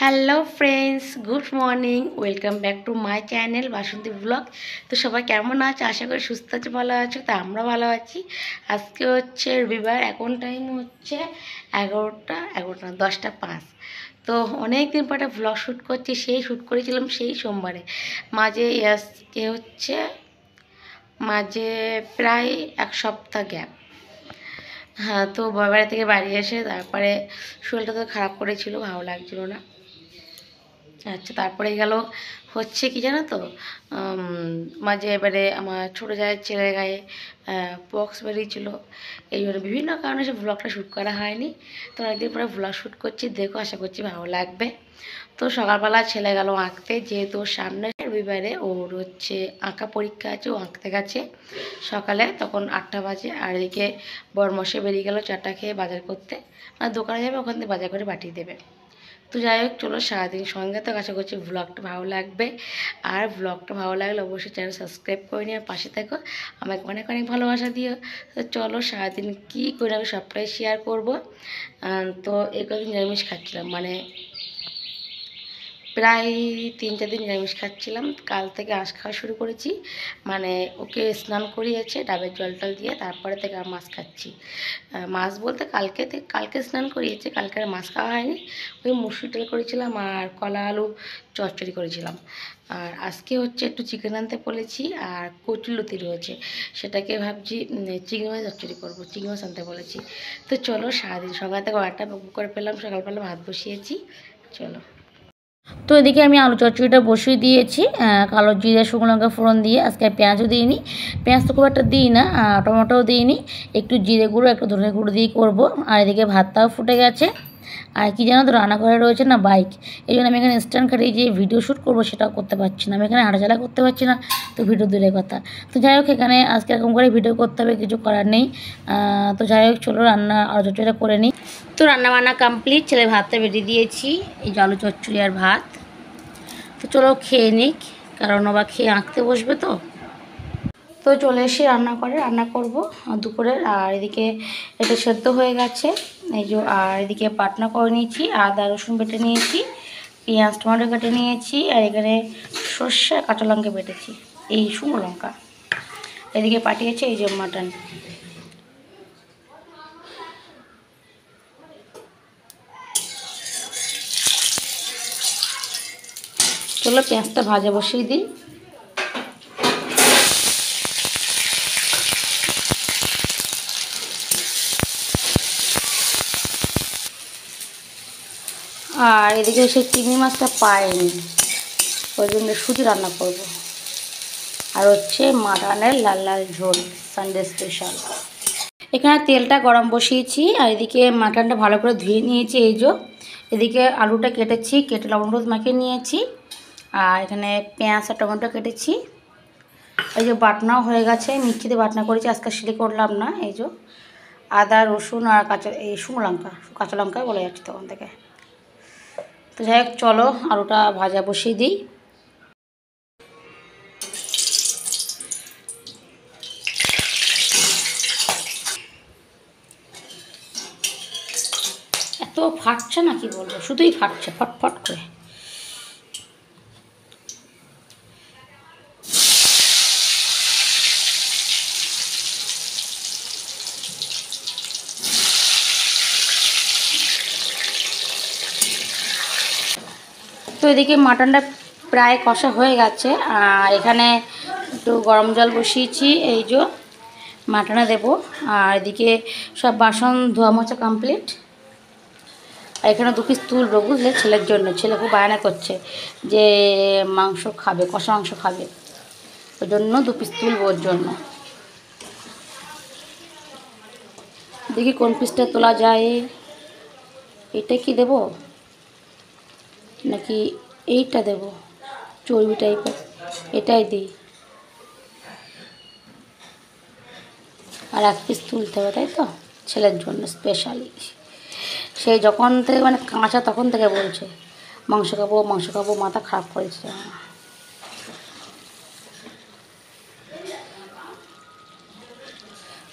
Hello friends, good morning. Welcome back to my channel Basanti blog. তো সবাই কেমন আছে? আশা করি সুস্থ আছে, ভালো আছো। তা আমরা ভালো আছি। আজকে হচ্ছে রবিবার, এখন টাইম হচ্ছে 10:05। তো অনেক দিন পর একটা ব্লগ শ্যুট করছি। সেই শ্যুট করেছিলাম সেই সোমবারে, মাঝে আজকে হচ্ছে মাঝে প্রায় এক সপ্তাহ গ্যাপ। হ্যাঁ, তো বাড়ি থেকে বাড়ি এসে তারপরে শরীরটা তো খারাপ করেছিল, ভালো লাগছিল না। আচ্ছা, তারপরে গেল হচ্ছে কি জানো তো, মাঝে এবারে আমার ছোটো জায়ের ছেলের গায়ে পক্স বেরিয়েছিল। এই জন্য বিভিন্ন কারণে সে ব্লগটা শ্যুট করা হয়নি। তো অনেকদিন পরে ব্লগ শ্যুট করছি, দেখো, আশা করছি ভালো লাগবে। তো সকালবেলা ছেলে গেল আঁকতে, যেহেতু ওর সামনে রবিবারে ওর হচ্ছে আঁকা পরীক্ষা আছে, ও আঁকতে গেছে সকালে, তখন 8টা বাজে। আর এদিকে বরমশাই বেরিয়ে গেল চাটা খেয়ে বাজার করতে, মানে দোকানে যাবে, ওখান থেকে বাজার করে পাঠিয়ে দেবে। তো যাই হোক, চলো সারাদিন সঙ্গে তো আশা করছি ব্লগটা ভালো লাগবে। আর ব্লগটা ভালো লাগলে অবশ্যই চ্যানেল সাবস্ক্রাইব করে নিয়ে পাশে থাকো, আমাকে অনেক অনেক ভালোবাসা দিও। তো চলো সারাদিন কী করে আমি সবটাই শেয়ার করবো। তো এই কদিন নিরামিষ খাচ্ছিলাম, মানে প্রায় 3-4 দিন নিরামিষ খাচ্ছিলাম। কাল থেকে আঁশ খাওয়া শুরু করেছি, মানে ওকে স্নান করিয়েছে ডাবের জল টল দিয়ে, তারপরে থেকে আর মাছ খাচ্ছি। মাছ বলতে কালকে স্নান করিয়েছে, কালকে আর মাছ খাওয়া হয়নি। ওই মুসুর ডাল করেছিলাম আর কলা আলু চচ্চড়ি করেছিলাম। আর আজকে হচ্ছে একটু চিকেন আনতে বলেছি, আর কচুলতি রয়েছে, সেটাকে ভাবছি চিংড়ি মাছ চচ্চড়ি করবো, চিংড়ি মাছ আনতে বলেছি। তো চলো সারাদিন সকাল থেকে অর্ডারটা বুক করে পেলাম, সকালবেলা ভাত বসিয়েছি। চলো। তো এদিকে আমি আলু চচ্চড়িটা বসিয়ে দিয়েছি, কালো জিরে শুকনো লঙ্কা ফোড়ন দিয়ে। আজকে পেঁয়াজও দিইনি, পেঁয়াজ তো খুব একটা দিই না, টমেটোও দিইনি, একটু জিরে গুঁড়ো একটু ধনে গুঁড়ো দিয়ে করবো। আর এদিকে ভাতটাও ফুটে গেছে। আর কি জানো তো, রান্নাঘরে রয়েছে না বাইক, এই জন্য আমি এখানে স্ট্যান্ড খাটিয়ে যে ভিডিও শ্যুট করবো সেটাও করতে পারছি না। আমি এখানে হাঁটাচলা করতে পারছি না, তো ভিডিও দূরের কথা। তো যাই হোক, এখানে আজকে এরকম করে ভিডিও করতে হবে, কিছু করার নেই। তো যাই হোক, চলো রান্না আলু চচ্চড়িটা করে নিই। তো রান্নাবান্না কমপ্লিট, ছেলে ভাতটা বেরিয়ে দিয়েছি, এই যে আলু চচ্চড়ি আর ভাত। তো চলো খেয়ে নিক, কারণ আবার খেয়ে আঁকতে বসবে। তো তো চলে এসে রান্না করব দুপুরের। আর এদিকে এটা সেদ্ধ হয়ে গেছে, এই যে। আর এদিকে পাটনা করে নিয়েছি, আদা রসুন বেটে নিয়েছি, পেঁয়াজ টমেটো কেটে নিয়েছি, আর এখানে সর্ষে কাঁচা লঙ্কা বেটেছি, এই শুকনো লঙ্কা। এদিকে পাঠিয়েছে এই যে মাটন। চলো পেঁয়াজটা ভাজা বসিয়ে দিই। আর এদিকে সেই চিংড়ি মাছটা পাইনি, ওই জন্য শুধু রান্না করব। আর হচ্ছে মাটনের লাল লাল ঝোল, সানডে স্পেশাল। এখানে তেলটা গরম বসিয়েছি, আর এদিকে মাটনটা ভালো করে ধুয়ে নিয়েছি, এই যে। এদিকে আলুটা কেটেছি, কেটে লবণ হলুদ মাখিয়ে নিয়েছি। আর এখানে পেঁয়াজ আর টমেটো কেটেছি। এই যে বাটনাও হয়ে গেছে, মিক্সিতে বাটনা করেছি, আজকে শিলে করলাম না। এই যে আদা রসুন আর এই শুকনো লঙ্কা, কাঁচা লঙ্কা বলে যাচ্ছে তখন থেকে। তো যাই হোক, চলো আলুটা ভাজা বসিয়ে দিই। এত ফাটছে না, কি বলবো, শুধুই ফাটছে ফটফট করে। তো এদিকে মাটনটা প্রায় কষা হয়ে গেছে, আর এখানে একটু গরম জল বসিয়েছি, এই যে মাটনে দেবো। আর এদিকে সব বাসন ধোয়া মোছা কমপ্লিট। আর এখানে 2 পিস তুলবো, বুঝলে, ছেলের জন্য। ছেলে খুব বায়না করছে যে মাংস খাবে, কষা মাংস খাবে, ওই জন্য 2 পিস তুলবো ওর জন্য। দেখি কোন পিসটা তোলা যায়। এটা কি দেব নাকি এইটা দেব, চর্বি টাইপের, এটাই দিই। আর 1 পিস তুলতে হবে, তাই তো, ছেলের জন্য স্পেশালি। সেই যখন থেকে, মানে কাঁচা তখন থেকে বলছে মাংস খাবো মাংস খাবো, মাথা খারাপ করেছে।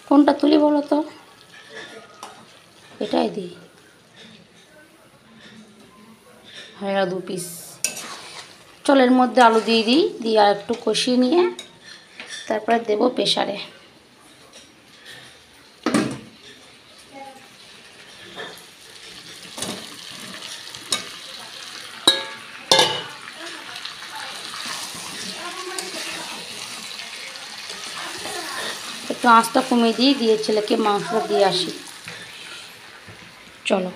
কোনটা তুলি বলো তো, এটাই দিই। হয়ে গেল 2 পিস। চলো এর মধ্যে আলু দিয়ে দিই, দিয়ে আর একটু কষিয়ে নিয়ে তারপরে দেবো প্রেসারে। একটু আঁচটা কমিয়ে দিয়ে ছেলেকে মাংসটা দিয়ে আসি। চলো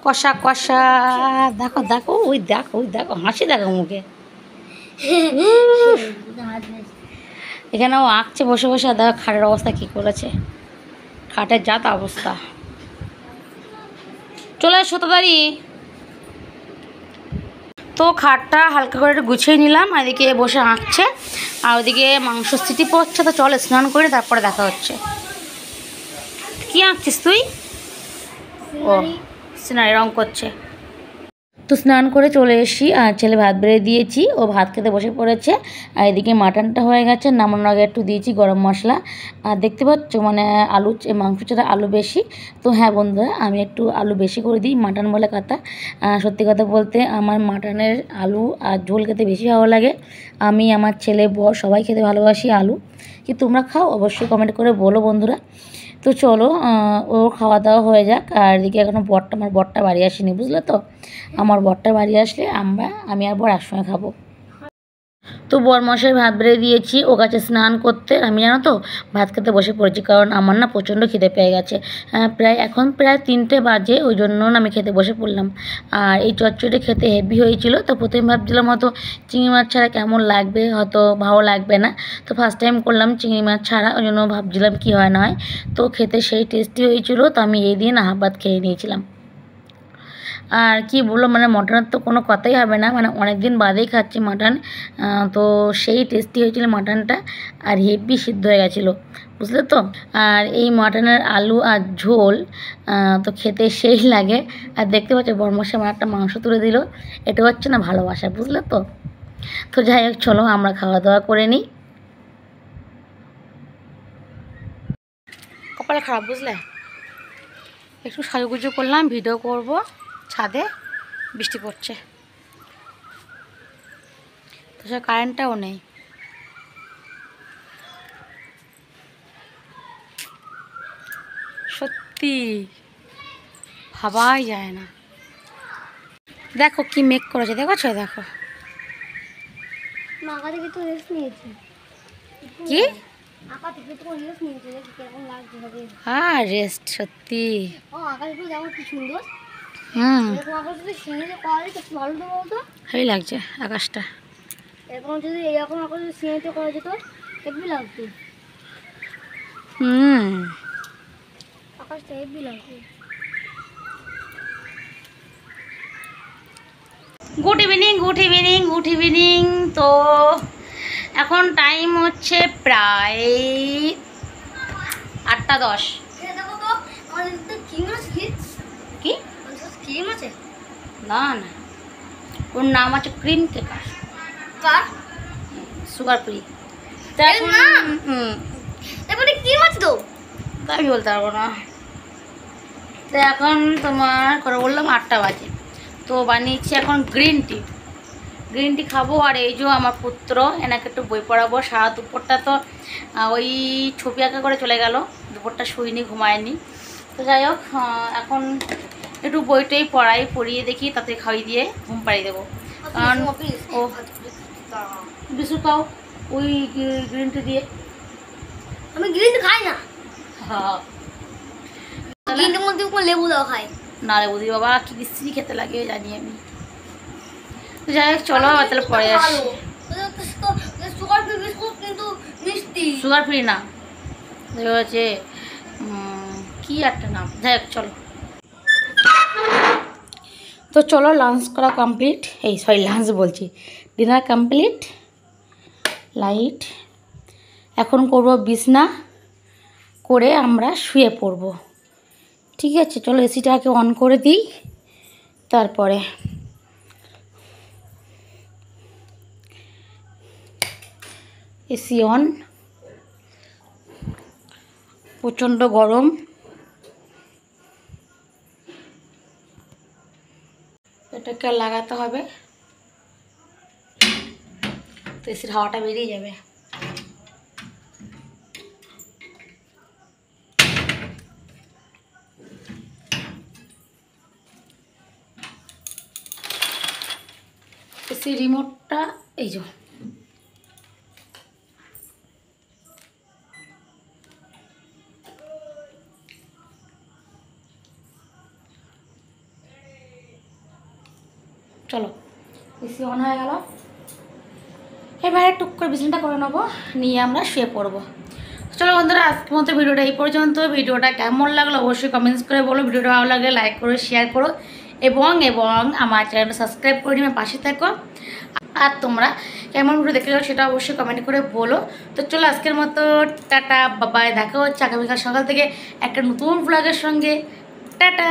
কষা কষা, দেখো দেখো ওই দেখো ওই দেখো হাসি দেখো মুখে। এখানে ও আঁকছে বসে বসে, দেখো খাটের অবস্থা কী করেছে, খাটের যা তা অবস্থা। চলে এসো তাড়াতাড়ি। তো খাটটা হালকা করে একটু গুছিয়ে নিলাম, এদিকে বসে আঁকছে আর ওদিকে মাংস সিটি পড়ছে। তো চলে স্নান করে তারপরে দেখা হচ্ছে। কি আঁকছিস তুই? ও সিনারি রং করছে। তো স্নান করে চলে এসি আর ছেলে ভাত বেড়ে দিয়েছি, ও ভাত খেতে বসে পড়েছে। আর এদিকে মাটনটা হয়ে গেছে, নামানোর আগে একটু দিয়েছি গরম মশলা। আর দেখতে পাচ্ছ মানে আলু মাংস ছাড়া আলু বেশি। তো হ্যাঁ বন্ধুরা, আমি একটু আলু বেশি করে দিই, মাটন বলে কথা। সত্যি কথা বলতে আমার মাটনের আলু আর ঝোল খেতে বেশি ভালো লাগে। আমি আমার ছেলে বর সবাই খেতে ভালোবাসি আলু। কি তোমরা খাও? অবশ্যই কমেন্ট করে বলো বন্ধুরা। তো চলো ও খাওয়া দাওয়া হয়ে যাক। আর এদিকে এখনও আমার বরটা বাড়ি আসেনি, বুঝলে তো। আমার বরটা বাড়ি আসলে আমি আর বর একসঙ্গে খাবো। তো বরমশাই ভাত বেড়ে দিয়েছি, ও কাছে স্নান করতে। আমি জানো তো ভাত খেতে বসে পড়েছি, কারণ আমার না প্রচণ্ড খিদে পেয়ে গেছে। এখন প্রায় 3টে বাজে, ওই জন্য আমি খেতে বসে পড়লাম। আর এই চচ্চড়ি খেতে হেভি হয়েছিল। তো প্রথমে ভাবছিলাম হয়তো চিংড়ি মাছ ছাড়া কেমন লাগবে, হয়তো ভালো লাগবে না। তো ফার্স্ট টাইম করলাম চিংড়ি মাছ ছাড়া, ওই জন্য ভাবছিলাম কী হয় না হয়। তো খেতে সেই টেস্টি হয়েছিল। তো আমি এই দিন হাফ ভাত খেয়ে নিয়েছিলাম। আর কি বললো মানে মাটনের তো কোনো কথাই হবে না, মানে অনেক দিন বাদেই খাচ্ছি মাটন। তো সেই টেস্টি হয়েছিল মাটনটা, আর হেভি সিদ্ধ হয়ে গেছিলো, বুঝলে তো। আর এই মাটনের আলু আর ঝোল তো খেতে সেই লাগে। আর দেখতে পাচ্ছ বরমশাই আমার একটা মাংস তুলে দিল, এটা হচ্ছে না ভালোবাসা, বুঝলে তো। তো যাই হোক চলো আমরা খাওয়া দাওয়া করে নিই। কপাল খারাপ বুঝলে, একটু সাজুগুজু করলাম, ভিডিও করব, ছাদে বৃষ্টি পড়ছে, তো সে কারেন্টটাও নেই। সত্যি ভাবাই যায় না। দেখো কি মেঘ করেছে, দেখো দেখো। কি হ্যাঁ রেস্ট সত্যি। ভালোই লাগছে আকাশটা। এখন যদি এরকম আকাশ সিনেতে করা যেত হেভি লাগতো। আকাশটা হেভি লাগতো। Good evening good evening good evening. তো এখন টাইম হচ্ছে প্রায় 8টা 10। কি না না ওর নাম আছে ক্রিম কেকার, সুগার ফ্রি। আমি বলতে পারবো না। তো এখন তোমার করে বললাম 8টা বাজে, তো বানিয়েছি এখন গ্রিন টি খাবো। আর এই যে আমার পুত্র, এনাকে একটু বই পড়াবো। সারা দুপুরটা তো ওই ছবি আঁকা করে চলে গেল, দুপুরটা শুইনি ঘুমায়নি। তো যাই হোক এখন একটু বইটাই পড়িয়ে দেখি, তাতে খাইয়ে দিয়ে ঘুম পাড়িয়ে দেবো। কারণ ও বিস্কুট খাও ওই গ্রিন টি দিয়ে। আমি গ্রিন টি খাই না। হ্যাঁ গ্রিনের মধ্যে লেবু দেওয়া খাই না, লেবু দিই বাবা কি বিশ্রী খেতে লাগে জানি আমি। তো যাই হোক চলো তাহলে পরে আসি। সুগার ফ্রি না, হচ্ছে কি একটা নাম, যাই হোক চলো। তো চলো লাঞ্চ করা কমপ্লিট, লাঞ্চ বলছি ডিনার কমপ্লিট। লাইট এখন করব বিছনা করে আমরা শুয়ে পড়ব, ঠিক আছে। চলো এসিটাকে অন করে দিই, তারপরে এসি অন। প্রচণ্ড গরম। এটাকে লাগাতে হবে, তো এসির হাওয়াটা বেরিয়ে যাবে। এসি রিমোটটা এই যে, চলো এসি অন হয়ে গেল। এবারে টুক করে বিছানাটা করে নেবো, নিয়ে আমরা শুয়ে পড়বো। চলো বন্ধুরা, আজকের মতো ভিডিওটা এই পর্যন্ত। ভিডিওটা কেমন লাগলো অবশ্যই কমেন্টস করে বলো। ভিডিওটা ভালো লাগলে লাইক করো, শেয়ার করো এবং আমার চ্যানেলটা সাবস্ক্রাইব করে নিয়ে পাশে থাকো। আর তোমরা কেমন ভিডিও দেখতে চাও সেটা অবশ্যই কমেন্ট করে বলো। তো চলো আজকের মতো টাটা, বাবাই। দেখা হচ্ছে আগামীকাল সকাল থেকে একটা নতুন ব্লগের সঙ্গে। টাটা।